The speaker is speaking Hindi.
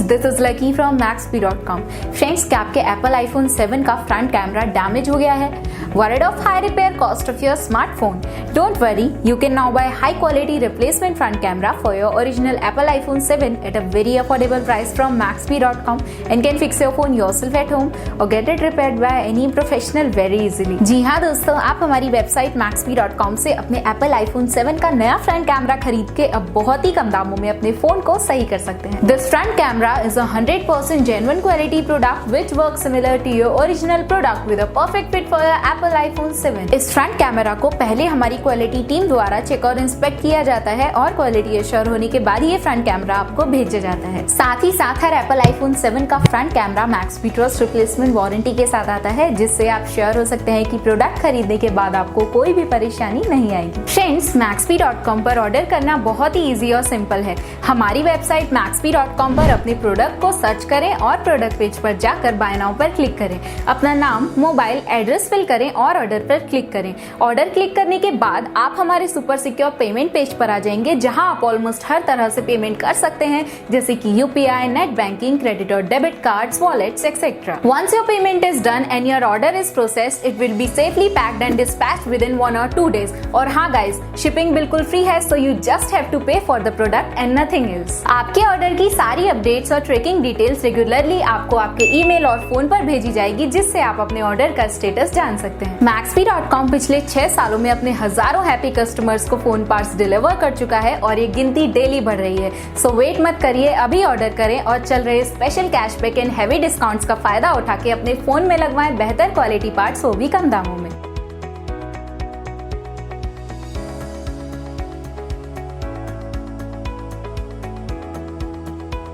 This is lucky from Maxbhi.com। Friends, क्या आपके एप्पल आईफोन 7 का फ्रंट कैमरा डैमेज हो गया है? Worried of high repair cost of your smartphone? Don't worry, you can now buy high quality replacement front camera for your original Apple iPhone 7 at a very affordable price from Maxbhi.com and can fix your phone yourself at home or get it repaired by any professional very easily। जी हाँ दोस्तों, आप हमारी वेबसाइट Maxbhi.com से अपने Apple iPhone 7 का नया फ्रंट कैमरा खरीद के अब बहुत ही कम दामों में अपने फोन को सही कर सकते हैं। This front camera is a 100% genuine quality product which works similar to your original product with a perfect fit for your Apple iPhone 7। इस फ्रंट कैमरा को पहले हमारी क्वालिटी टीम द्वारा चेक और इंस्पेक्ट किया जाता है और क्वालिटी एश्योर होने के बाद ये फ्रंट कैमरा आपको भेजा जाता है। साथ ही साथ हर Apple iPhone 7 का front camera Maxbhi trust replacement warranty के साथ आता है, जिससे आप श्योर हो सकते हैं कि प्रोडक्ट खरीदने के बाद आपको कोई भी परेशानी नहीं आएगी। फ्रेंड्स, Maxbhi.com पर ऑर्डर करना बहुत ही इजी और सिंपल है। हमारी वेबसाइट Maxbhi.com पर अपने प्रोडक्ट को सर्च करें और प्रोडक्ट पेज पर जाकर बाय नाउ पर क्लिक करें। अपना नाम, मोबाइल एड्रेस फिल करें और ऑर्डर पर क्लिक करें। ऑर्डर क्लिक करने के बाद आप हमारे सुपर सिक्योर पेमेंट पेज पर आ जाएंगे, जहां आप ऑलमोस्ट हर तरह से पेमेंट कर सकते हैं, जैसे कि UPI, नेट बैंकिंग, क्रेडिट और debit cards, wallets etcetera. Once your payment is done and your order is processed, it will be safely packed and dispatched within 1 or 2 days। और हाँ गाइस, शिपिंग बिल्कुल फ्री है, so you just have to pay for the product and nothing else। आपके ऑर्डर की सारी अपडेट्स और ट्रैकिंग डिटेल्स रेगुलरली आपको आपके ईमेल और फोन पर भेजी जाएगी, जिससे आप अपने ऑर्डर का स्टेटस जान सकते हैं। Maxbhi.com पिछले 6 सालों में अपने हजारों हैप्पी कस्टमर्स को फोन पार्ट्स डिलीवर कर चुका है और ये गिनती डेली बढ़ रही है। सो वेट मत करिए, अभी ऑर्डर करें और चल रहे special cashback and heavy discounts का फायदा उठा के अपने फोन में लगवाएं बेहतर क्वालिटी पार्ट्स, वो भी कम दामों में।